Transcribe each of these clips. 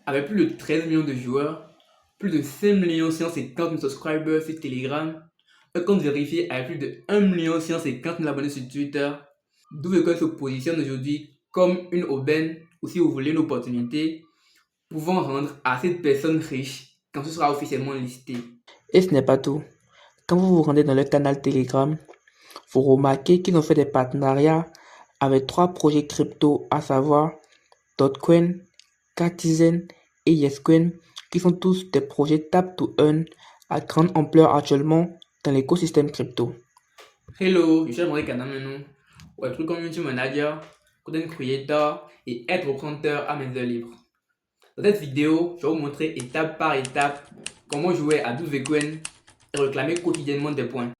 Avec plus de 13 millions de joueurs, plus de 5 150 000 subscribers sur Telegram, un compte vérifié avec plus de 1 150 000 abonnés sur Twitter, Doublecon se positionne aujourd'hui comme une aubaine, ou si vous voulez une opportunité, pouvant rendre assez de personnes riches quand ce sera officiellement listé. Et ce n'est pas tout. Quand vous vous rendez dans leur canal Telegram, vous remarquez qu'ils ont fait des partenariats avec 3 projets crypto, à savoir Dotcoin, Catizen et Yescoin, qui sont tous des projets Tap to Earn à grande ampleur actuellement dans l'écosystème crypto. Hello, je suis Amaury Kanamenu, Web3 Community Manager, Content Creator et aide-prompteur à mes heures libres. Dans cette vidéo, je vais vous montrer étape par étape comment jouer à Dogecoin et réclamer quotidiennement des points.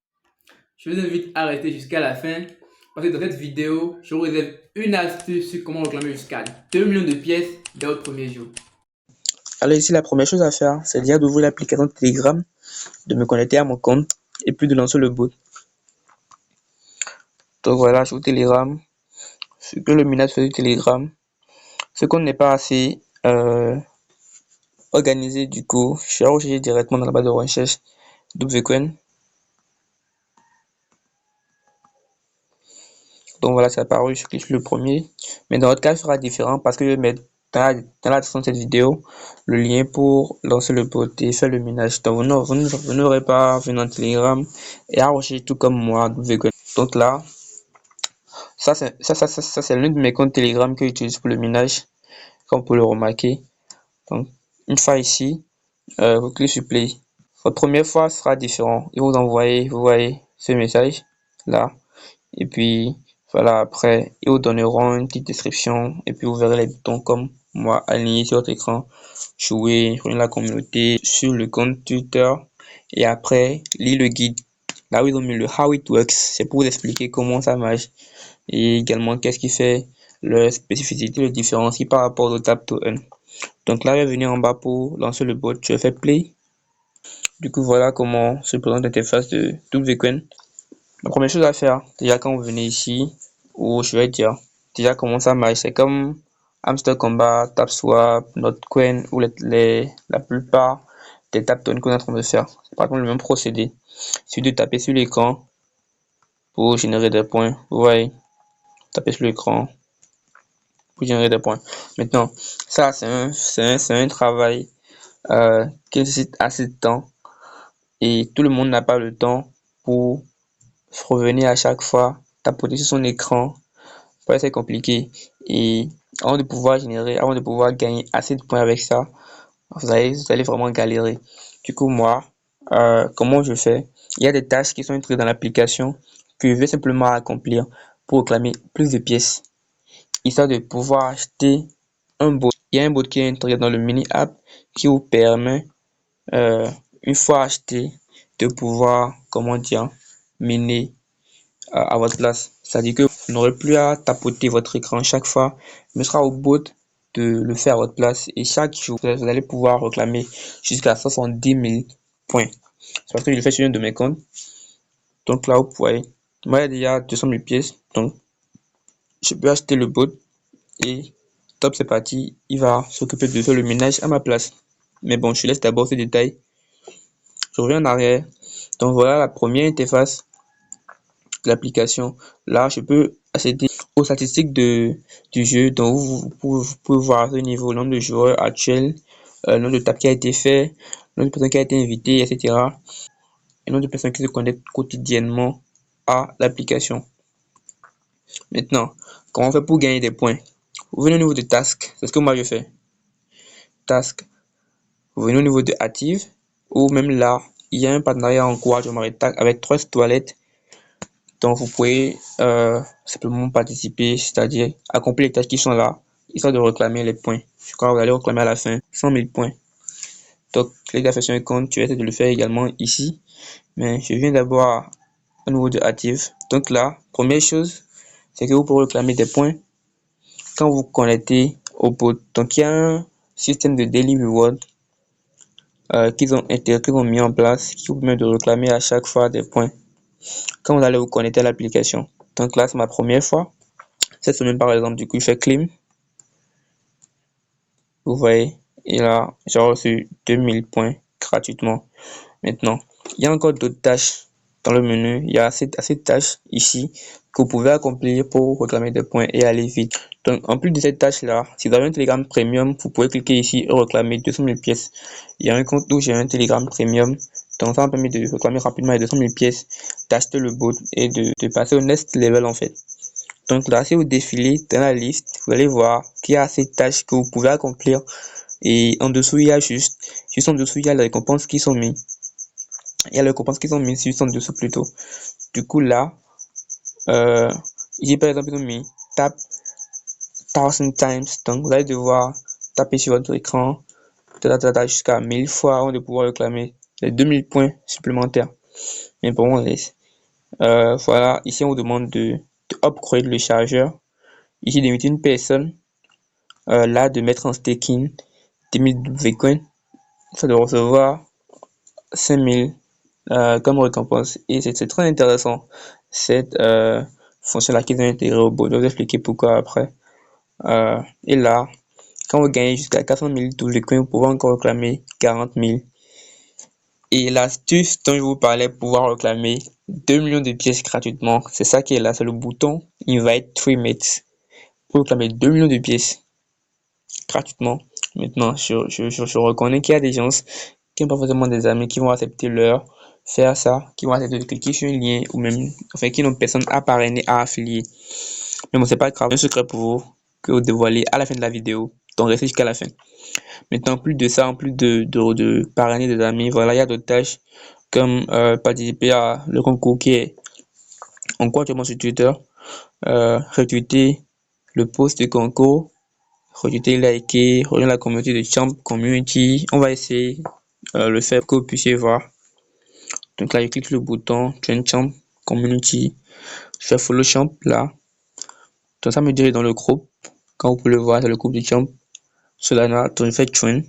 Je vous invite à rester jusqu'à la fin parce que dans cette vidéo, je vous réserve une astuce sur comment réclamer jusqu'à 2 millions de pièces dès votre premier jour. Alors ici, la première chose à faire, c'est déjà d'ouvrir l'application Telegram, de me connecter à mon compte et puis de lancer le bot. Donc voilà, sur Telegram, ce que le minage fait sur Telegram, ce qu'on n'est pas assez organisé, du coup, je vais rechercher directement dans la barre de recherche Dogecoin. Donc voilà, c'est apparu, je clique sur le premier. Mais dans votre cas, ce sera différent parce que je vais mettre dans la description de cette vidéo le lien pour lancer le bot et faire le minage. Donc vous n'aurez pas venu dans Telegram et à rechercher tout comme moi Dogecoin. Donc là, ça c'est l'un de mes comptes Telegram que j'utilise pour le minage, comme vous pouvez le remarquer. Donc une fois ici, vous cliquez sur play. Votre première fois sera différent. Et vous envoyez, vous voyez ce message là. Et puis voilà, après ils vous donneront une petite description et puis vous verrez les boutons comme moi alignés sur votre écran, jouer, rejoindre la communauté sur le compte Twitter et après lire le guide. Là où ils ont mis le how it works, c'est pour vous expliquer comment ça marche et également qu'est-ce qui fait leur spécificité, le différencie par rapport au Tap to Earn. Donc là, je vais venir en bas pour lancer le bot, je fais play. Du coup, voilà comment se présente l'interface de Dogecoin. La première chose à faire, déjà quand vous venez ici, ou je vais dire, déjà comment ça marche, c'est comme Hamster Combat, TapSwap, Notcoin ou la plupart des TapToken qu'on est en train de faire. C'est par contre le même procédé. Il suffit de taper sur l'écran pour générer des points. Vous voyez, taper sur l'écran pour générer des points. Maintenant, ça c'est un travail qui nécessite assez de temps et tout le monde n'a pas le temps pour revenir à chaque fois, tapoter sur son écran. Ouais, c'est compliqué. Et avant de pouvoir gagner assez de points avec ça, vous allez vraiment galérer. Du coup, moi, comment je fais? Il y a des tâches qui sont intégrées dans l'application que je vais simplement accomplir pour réclamer plus de pièces, histoire de pouvoir acheter un bot. Il y a un bot qui est intégré dans le mini app qui vous permet, une fois acheté, de pouvoir, comment dire, miner à votre place. C'est-à-dire que vous n'aurez plus à tapoter votre écran chaque fois, mais ce sera au bot de le faire à votre place. Et chaque jour, vous allez pouvoir réclamer jusqu'à 70 000 points. C'est parce que je le fais sur un de mes comptes. Donc là, vous pouvez. Moi, il y a déjà 200 000 pièces. Donc, je peux acheter le bot et top, c'est parti. Il va s'occuper de faire le ménage à ma place. Mais bon, je laisse d'abord ces détails. Je reviens en arrière. Donc voilà la première interface de l'application. Là, je peux accéder aux statistiques du jeu. Donc, vous pouvez voir à ce niveau le nombre de joueurs actuels, le nombre de tapes qui a été fait, le nombre de personnes qui a été invitées, etc. Et le nombre de personnes qui se connectent quotidiennement à l'application. Maintenant, comment on fait pour gagner des points? Vous venez au niveau de Task, c'est ce que moi je fais. Task, vous venez au niveau de Active, ou même là, il y a un partenariat en cours avec 3 toilettes. Donc, vous pouvez simplement participer, c'est-à-dire accomplir les tâches qui sont là, histoire de réclamer les points. Je crois que vous allez réclamer à la fin 100 000 points. Donc, clique la sur un compte, tu vas essayer de le faire également ici. Mais je viens d'abord au niveau de Active. Donc là, première chose, c'est que vous pouvez réclamer des points quand vous connectez au bot. Donc, il y a un système de daily reward qu'ils ont mis en place qui vous permet de réclamer à chaque fois des points quand vous allez vous connecter à l'application. Donc là, c'est ma première fois. Cette semaine, par exemple, du coup, je fais claim. Vous voyez, Et là, j'ai reçu 2000 points gratuitement. Maintenant, il y a encore d'autres tâches dans le menu. Il y a assez de tâches ici que vous pouvez accomplir pour réclamer des points et aller vite. Donc, en plus de cette tâche-là, si vous avez un Telegram Premium, vous pouvez cliquer ici et réclamer 200 000 pièces. Il y a un compte où j'ai un Telegram Premium. Donc, ça me permet de réclamer rapidement les 200 000 pièces, d'acheter le bot et de passer au next level en fait. Donc là, si vous défilez dans la liste, vous allez voir qu'il y a ces tâches que vous pouvez accomplir. Et en dessous, il y a juste en dessous, il y a les récompenses qui sont mises. Il y a les récompenses qui sont mises juste en dessous plutôt. Du coup, là, ici par exemple, ils ont mis tap 1000 times. Donc, vous allez devoir taper sur votre écran jusqu'à 1000 fois avant de pouvoir réclamer les 2000 points supplémentaires. Mais bon, on laisse. Voilà, ici on vous demande de upgrade le chargeur. Ici, d'inviter une personne. Là, de mettre en staking 10 000 coins. Ça de recevoir 5000 comme récompense. Et c'est très intéressant cette fonction-là qu'ils ont intégrée au bot. Je vais vous expliquer pourquoi après. Et là, quand vous gagnez jusqu'à 400 000 coins, vous pouvez encore réclamer 40 000. Et l'astuce dont je vous parlais, pouvoir réclamer 2 millions de pièces gratuitement, c'est ça qui est là, c'est le bouton Invite 3 mates pour réclamer 2 millions de pièces gratuitement. Maintenant, je reconnais qu'il y a des gens qui n'ont pas forcément des amis qui vont accepter faire ça, qui vont accepter de cliquer sur un lien ou même, enfin, qui n'ont personne à parrainer, à affilier. Mais bon, c'est pas grave, un secret pour vous que vous dévoilez à la fin de la vidéo. Donc, restez jusqu'à la fin. Maintenant, en plus de ça, en plus de parrainer des amis, voilà, il y a d'autres tâches comme participer à le concours qui est en cours actuellement sur Twitter, retweeter le post du concours, retweeter, liker, rejoindre la communauté de Champ Community. On va essayer le faire que vous puissiez voir. Donc là, je clique sur le bouton Join Champ Community. Je fais Follow Champ là. Donc ça me dirige dans le groupe. Quand vous pouvez le voir, c'est le groupe du Champ Solana. Donc je fais Join.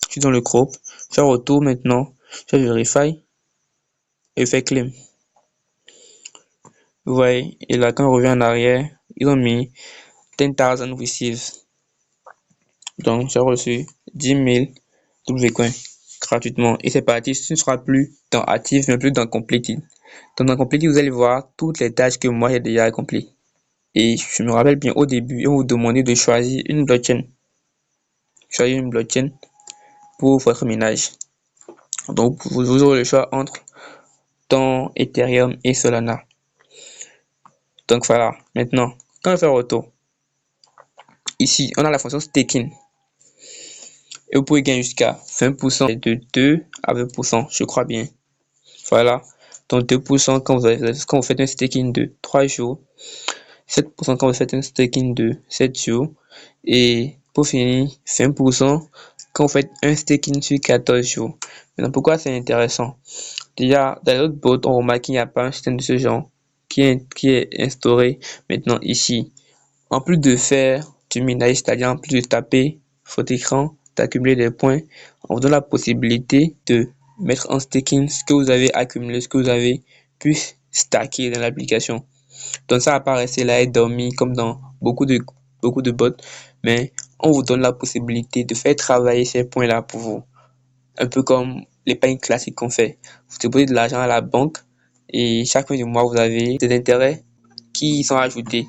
Je suis dans le groupe. Je fais retour maintenant. Je fais Verify. Et je fais Claim. Vous voyez, et là, quand on revient en arrière, ils ont mis 10,000 received. Donc, j'ai reçu 10 000 W-coins gratuitement. Et c'est parti, ce ne sera plus dans Active, mais plus dans Completed. Donc, dans Completed, vous allez voir toutes les tâches que moi j'ai déjà accomplies. Et je me rappelle bien au début, on vous demandait de choisir une blockchain. Choisir une blockchain pour votre minage. Donc, vous aurez le choix entre ton Ethereum et Solana. Donc, voilà. Maintenant, quand on fait retour, ici, on a la fonction staking. Et vous pouvez gagner jusqu'à 20% de 2 à 20%, je crois bien. Voilà. Donc 2% quand vous faites un staking de 3 jours, 7% quand vous faites un staking de 7 jours, et pour finir, 20% quand vous faites un staking sur 14 jours. Maintenant, pourquoi c'est intéressant? Déjà, dans d'autres bots, on remarque qu'il n'y a pas un système de ce genre qui est instauré maintenant ici. En plus de faire du minage, c'est-à-dire en plus de taper votre écran, d'accumuler des points, on vous donne la possibilité de mettre en staking ce que vous avez accumulé, ce que vous avez pu stacker dans l'application. Donc ça va pas rester là et dormir comme dans beaucoup de bots, mais on vous donne la possibilité de faire travailler ces points-là pour vous. Un peu comme l'épargne classique qu'on fait. Vous déposez de l'argent à la banque et chaque fin du mois, vous avez des intérêts qui sont ajoutés.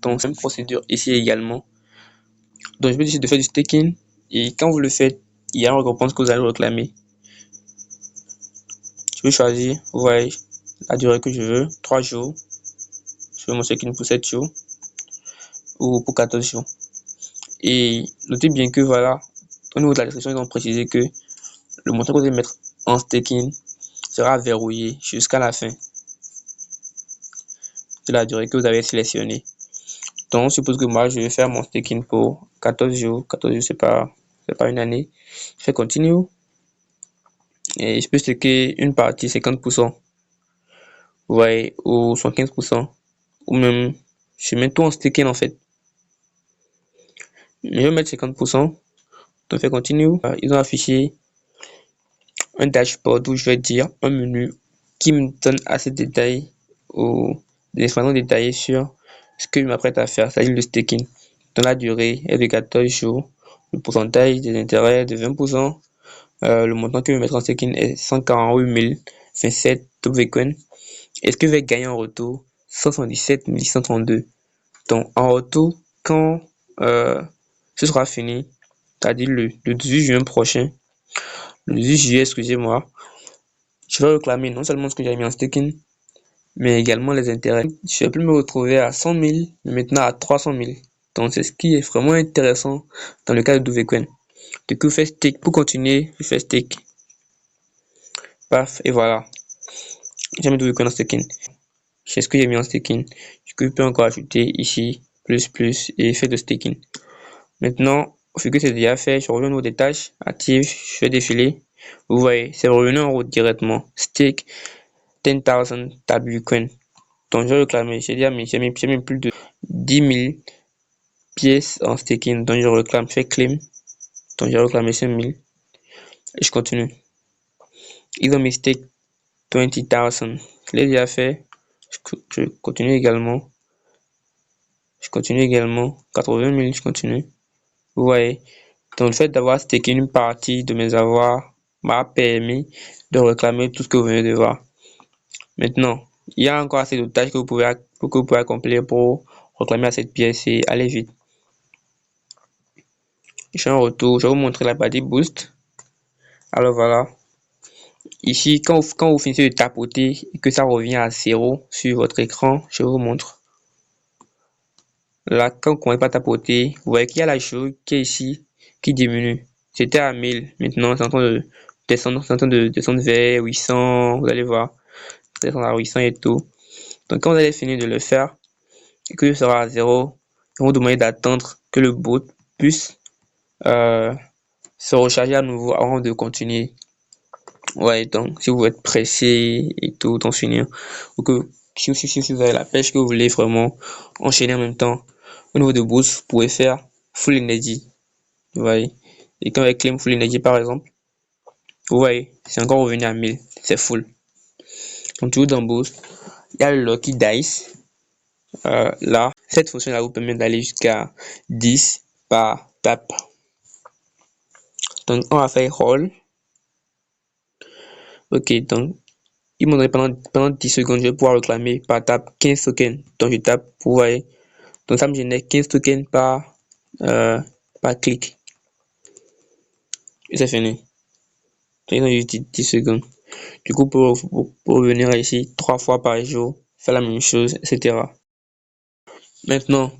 Donc, c'est une procédure ici également. Donc, je vais décider de faire du staking. Et quand vous le faites, il y a une récompense que vous allez réclamer. Je vais choisir, vous voyez, la durée que je veux, 3 jours. Je fais mon staking pour 7 jours ou pour 14 jours. Et notez bien que voilà, au niveau de la description, ils ont précisé que le montant que vous allez mettre en staking sera verrouillé jusqu'à la fin de la durée que vous avez sélectionnée. Donc, on suppose que moi, je vais faire mon staking pour 14 jours. 14 jours, c'est pas une année. Je fais continue. Et je peux staker une partie 50%. Vous voyez, ou 115%. Ou même, je mets tout en staking en fait. Je vais mettre 50%. Donc, fais continue. Ils ont affiché un dashboard où je vais dire un menu qui me donne assez de détails ou des informations détaillées sur ce que je m'apprête à faire, c'est-à-dire le staking. Dans la durée est de 14 jours. le pourcentage des intérêts de 20%. Le montant que je vais mettre en staking est 148 027 Dogecoin. Est-ce que je vais gagner en retour 177 632? Donc, en retour, quand ce sera fini, c'est-à-dire le 18 juin prochain, le 18 juillet, excusez-moi, je vais réclamer non seulement ce que j'ai mis en staking, mais également les intérêts. Je vais plus me retrouver à 100 000, mais maintenant à 300 000. Donc, c'est ce qui est vraiment intéressant dans le cas de Dogecoin. Du coup, je fais stake. Pour continuer, je fais stake. Paf, et voilà. J'ai mis Dogecoin en staking. C'est ce que j'ai mis en staking. Du coup, je peux encore ajouter ici, plus, et faire de staking. Maintenant, vu que c'est déjà fait, je reviens au des tâches actives, je vais défiler. Vous voyez, c'est revenu en route directement. Stake 10,000 Dogecoin. Donc, je vais réclamer. J'ai mis plus de 10 000 pièces en staking. Donc, je réclame, je fais claim. Donc, j'ai réclamé 5 000. Et je continue. Ils ont mis stake 20,000. Je l'ai déjà fait. Je continue également. 80 000, je continue. Vous voyez. Donc, le fait d'avoir staké une partie de mes avoirs m'a permis de réclamer tout ce que vous venez de voir. Maintenant, il y a encore assez de tâches que vous pouvez accomplir pour réclamer à cette pièce et aller vite. Je suis en retour, je vais vous montrer la partie boost. Alors voilà. Ici, quand vous finissez de tapoter et que ça revient à 0 sur votre écran, je vous montre. Là, quand vous commencez par tapoter, vous voyez qu'il y a la chose qui est ici, qui diminue. C'était à 1000, maintenant c'est en train de descendre vers 800, vous allez voir, descendre à 800 et tout. Donc quand vous allez finir de le faire, et que ce sera à 0, on vous demande d'attendre que le bot puisse se recharger à nouveau avant de continuer. Ouais, donc si vous êtes pressé et tout d'en finir, ou que si vous avez la pêche que vous voulez vraiment enchaîner en même temps, au niveau de boost, vous pouvez faire full energy. Vous voyez, et quand avec claim full energy par exemple, vous voyez, c'est encore revenu à 1000, c'est full. Donc toujours dans boost, il y a le lucky dice. Là, cette fonction là vous permet d'aller jusqu'à 10 par tap. Donc on va faire roll. Ok, donc il m'a donné pendant 10 secondes, je vais pouvoir réclamer par tap 15 tokens. Donc je tape, vous voyez, donc ça me génère 15 tokens par clic. Et c'est fini. Donc il a juste 10 secondes. Du coup, pour venir ici 3 fois par jour, faire la même chose, etc. Maintenant,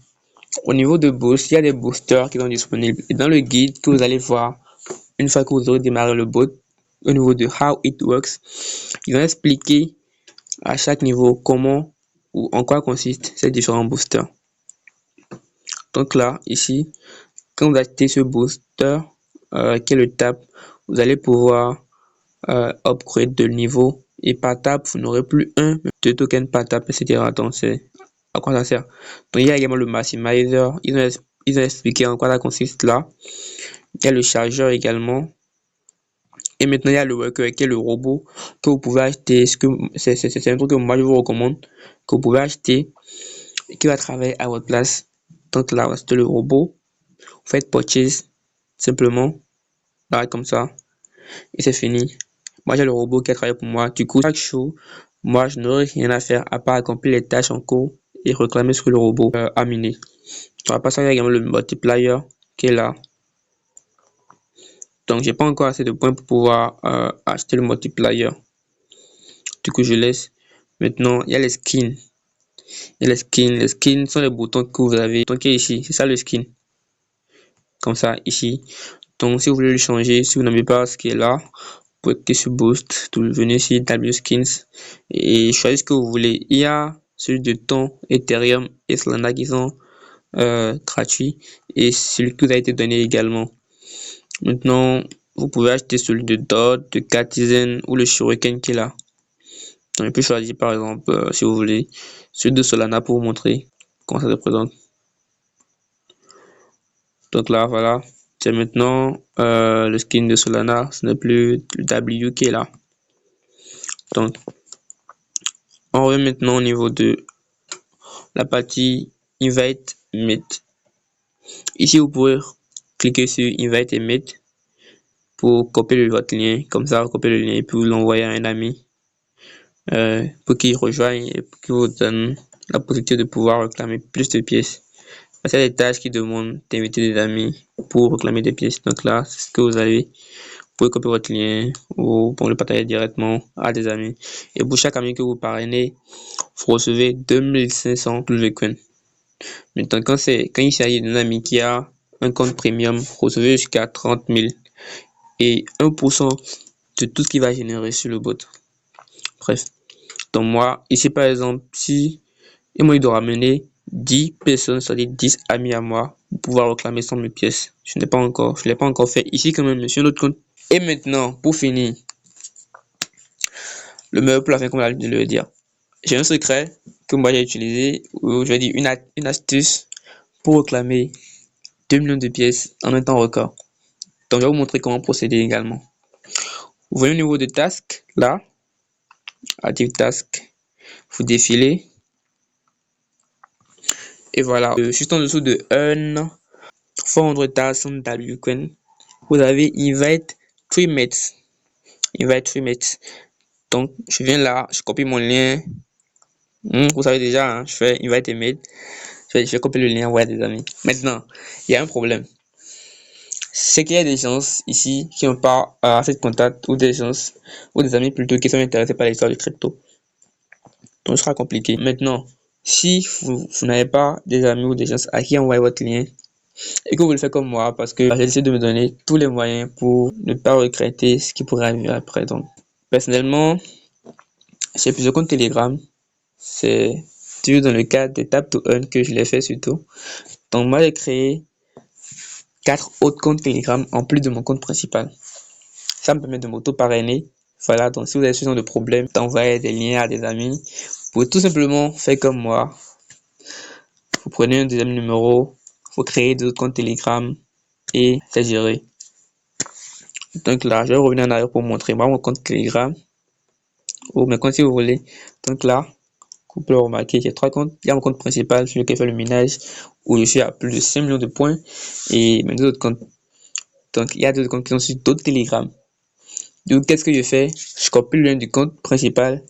au niveau de boost, il y a des boosters qui sont disponibles. Et dans le guide que vous allez voir, une fois que vous aurez démarré le bot, au niveau de How It Works, ils ont expliqué à chaque niveau comment ou en quoi consistent ces différents boosters. Donc là, ici, quand vous achetez ce booster, qui est le tap, vous allez pouvoir upgrade de niveau et par tap, vous n'aurez plus un, deux tokens par tap, etc. Donc, c'est à quoi ça sert. Donc, il y a également le maximizer. Ils ont expliqué en quoi ça consiste là. Il y a le chargeur également. Et maintenant, il y a le worker qui est le robot que vous pouvez acheter. C'est un truc que moi, je vous recommande, que vous pouvez acheter et qui va travailler à votre place. Donc là, c'est le robot. Vous faites purchase simplement, là, comme ça. Et c'est fini. Moi, j'ai le robot qui a travaillé pour moi. Du coup, chaque jour, moi, je n'aurai rien à faire à part accomplir les tâches en cours et réclamer ce que le robot a miné. On va passer également le multiplier qui est là. Donc, j'ai pas encore assez de points pour pouvoir acheter le multiplier. Du coup, je laisse. Maintenant, il y a les skins. Et les skins sont les boutons que vous avez. Donc, ici, c'est ça le skin. Comme ça, ici. Donc, si vous voulez le changer, si vous n'avez pas ce qui est là, vous pouvez cliquer sur Boost, venez ici, W Skins, et choisir ce que vous voulez. Il y a celui de Ton, Ethereum et Solana qui sont gratuits, et celui qui vous a été donné également. Maintenant, vous pouvez acheter celui de Dot, de Catizen ou le Shuriken qui est là. Donc, je peux choisir par exemple, si vous voulez, celui de Solana pour vous montrer comment ça se présente. Donc là, voilà, c'est maintenant le skin de Solana, ce n'est plus le W qui est là. Donc, on revient maintenant au niveau de la partie Invite Meet. Ici, vous pouvez cliquez sur Invite et Meet pour copier votre lien. Comme ça, copier le lien et puis vous l'envoyer à un ami pour qu'il rejoigne et pour qu'il vous donne la possibilité de pouvoir réclamer plus de pièces. Parce qu'il y a des tâches qui demandent d'inviter des amis pour réclamer des pièces. Donc là, c'est ce que vous avez. Vous pouvez copier votre lien ou pour le partager directement à des amis. Et pour chaque ami que vous parrainez, vous recevez 2500 Coin. Maintenant, quand il s'agit d'un ami qui a un compte premium, vous recevez jusqu'à 30 000 et 1% de tout ce qui va générer sur le bot. Bref. Donc moi, ici par exemple, si il doit ramener 10 personnes, c'est-à-dire 10 amis à moi, pour pouvoir réclamer 100 000 pièces. Je ne l'ai pas encore fait ici quand même, sur notre compte. Et maintenant, pour finir, le meilleur pour la fin, comme je viens de le dire. J'ai un secret que moi j'ai utilisé, ou je vais dire une astuce pour réclamer 2 millions de pièces en un temps record. Donc je vais vous montrer comment procéder également. Vous voyez au niveau de task, là, active task, vous défilez. Et voilà, juste en dessous de Earn 400,000 WCoin, vous avez Invite 3 mates. Invite 3 mates. Donc, je viens là, je copie mon lien. Vous savez déjà, hein, je fais Invite et mate. Je vais copier le lien, ouais, des amis. Maintenant, il y a un problème. C'est qu'il y a des gens ici qui n'ont pas assez de contacts ou des gens, ou des amis plutôt qui sont intéressés par l'histoire du crypto. Donc, ce sera compliqué. Maintenant, si vous n'avez pas des amis ou des gens à qui envoyer votre lien, et que vous le faites comme moi, parce que j'ai essayé de me donner tous les moyens pour ne pas regretter ce qui pourrait arriver après. Donc, personnellement, j'ai plusieurs comptes Telegram. C'est toujours dans le cadre des Tap to Earn que je l'ai fait surtout. Donc, moi, j'ai créé 4 autres comptes Telegram en plus de mon compte principal. Ça me permet de m'auto-parrainer. Voilà, donc si vous avez ce genre de problème, d'envoyer des liens à des amis, vous pouvez tout simplement faire comme moi. Vous prenez un deuxième numéro, vous créez d'autres comptes Telegram et c'est géré. Donc là, je vais revenir en arrière pour montrer moi mon compte Telegram ou mes comptes si vous voulez. Donc là, vous pouvez remarquer, j'ai 3 comptes. Il y a mon compte principal sur lequel je fais le minage où je suis à plus de 5 millions de points et mes deux autres comptes. Donc il y a d'autres comptes qui sont sur d'autres Telegram. Donc qu'est-ce que je fais? Je copie le lien du compte principal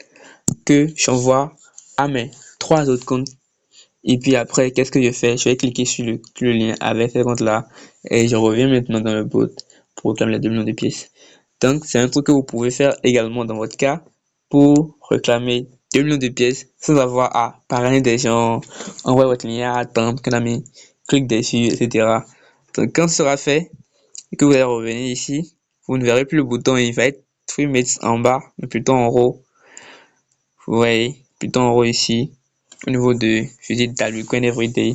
que j'envoie à mes 3 autres comptes. Et puis après, qu'est-ce que je fais? Je vais cliquer sur le lien avec ces comptes-là et je reviens maintenant dans le bot pour réclamer les 2 millions de pièces. Donc, c'est un truc que vous pouvez faire également dans votre cas pour réclamer 2 millions de pièces sans avoir à parrainer des gens, envoyer votre lien, attendre qu'un ami clique dessus, etc. Donc, quand ce sera fait et que vous allez revenir ici, vous ne verrez plus le bouton Invite 3 mates en bas, mais plutôt en haut. Vous voyez, plutôt en haut ici, au niveau de, je dis, WCoin Everyday,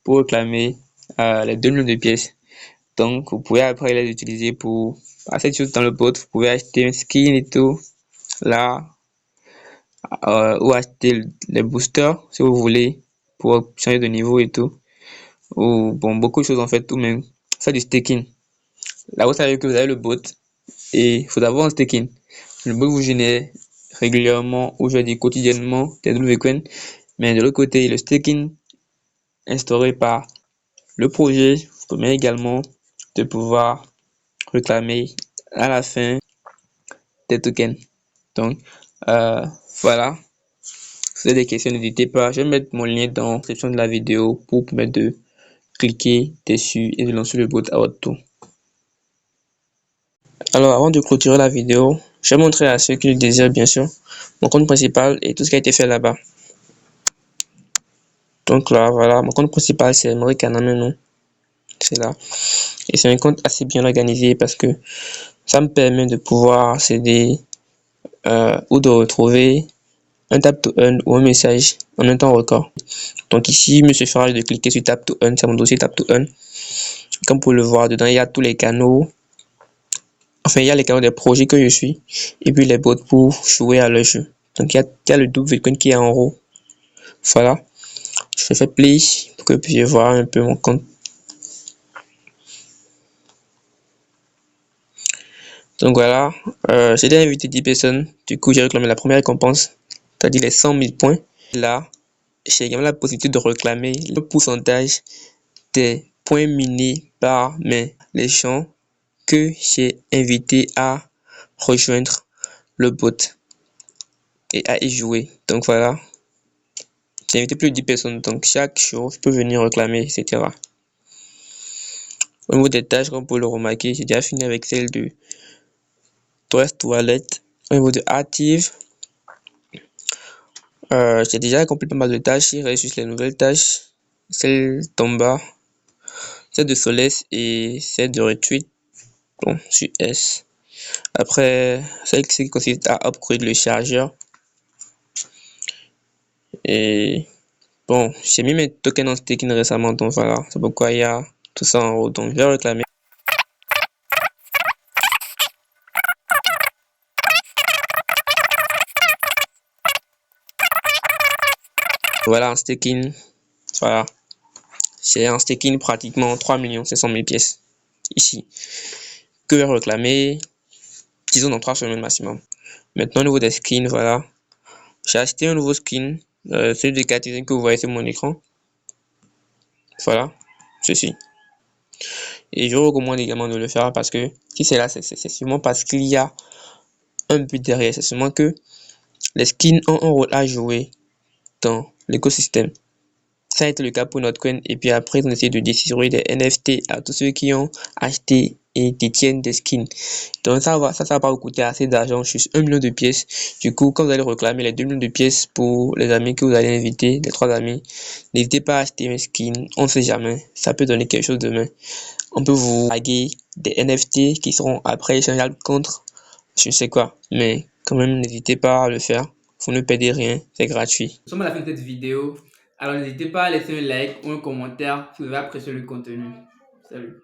pour réclamer les 2 millions de pièces. Donc, vous pouvez après les utiliser pour passer choses dans le bot. Vous pouvez acheter un skin et tout, là, ou acheter les boosters si vous voulez pour changer de niveau et tout. Ou bon, beaucoup de choses en fait, ou même faire du staking. Là, vous savez que vous avez le bot et il faut avoir un staking. Le bot vous génère régulièrement ou je vais dire quotidiennement des WCoin, mais de l'autre côté, le staking instauré par le projet vous permet également de pouvoir réclamer à la fin des tokens. Donc, voilà. Si vous avez des questions, n'hésitez pas. Je vais mettre mon lien dans la description de la vidéo pour permettre de cliquer dessus et de lancer le bot à votre tour. Alors, avant de clôturer la vidéo, je vais montrer à ceux qui le désirent, bien sûr, mon compte principal et tout ce qui a été fait là-bas. Donc là, voilà, mon compte principal, c'est Mori Kanamenu. C'est là. Et c'est un compte assez bien organisé parce que ça me permet de pouvoir accéder ou de retrouver un tap to earn ou un message en un temps record. Donc ici, il me suffira de cliquer sur tap to earn, c'est mon dossier tap to earn. Comme vous pouvez le voir, dedans, il y a tous les canaux. Enfin, il y a les canaux des projets que je suis et puis les bots pour jouer à leur jeu. Donc, il y a le double Bitcoin qui est en haut. Voilà. Je fais play pour que vous puissiez voir un peu mon compte. Donc voilà, j'ai déjà invité 10 personnes. Du coup, j'ai réclamé la première récompense, c'est-à-dire les 100 000 points. Là, j'ai également la possibilité de réclamer le pourcentage des points minés par les gens que j'ai invités à rejoindre le bot et à y jouer. Donc voilà, j'ai invité plus de 10 personnes, donc chaque jour je peux venir réclamer, etc. Au niveau des tâches, comme pour le remarquer, j'ai déjà fini avec celle de toilette. Au niveau de active, j'ai déjà accompli pas mal de tâches. Il reste juste les nouvelles tâches, celle d'en bas, celle de Solès et celle de retweet. Bon, sur S. Après, celle qui consiste à upgrade le chargeur. Et bon, j'ai mis mes tokens en staking récemment, donc voilà, c'est pourquoi il y a tout ça en haut. Donc je vais réclamer. Voilà, en staking, voilà. J'ai en staking pratiquement 3 500 000 pièces ici. Que je vais réclamer, disons dans 3 semaines maximum. Maintenant, au niveau des skins, voilà. J'ai acheté un nouveau skin, celui de Catherine que vous voyez sur mon écran. Voilà, ceci. Et je vous recommande également de le faire parce que si c'est là, c'est sûrement parce qu'il y a un but derrière. C'est sûrement que les skins ont un rôle à jouer dans l'écosystème. Ça a été le cas pour Notcoin et puis après ils ont essayé de distribuer des NFT à tous ceux qui ont acheté et détiennent des skins. Donc ça va pas vous coûter assez d'argent, juste 1 million de pièces. Du coup, quand vous allez réclamer les 2 millions de pièces pour les amis que vous allez inviter, les 3 amis, n'hésitez pas à acheter un skin, on ne sait jamais, ça peut donner quelque chose demain. On peut vous taguer des NFT qui seront après échangeables contre je sais quoi, mais quand même n'hésitez pas à le faire, vous ne perdez rien, c'est gratuit. Nous sommes à la fin de cette vidéo. Alors n'hésitez pas à laisser un like ou un commentaire si vous avez apprécié le contenu. Salut.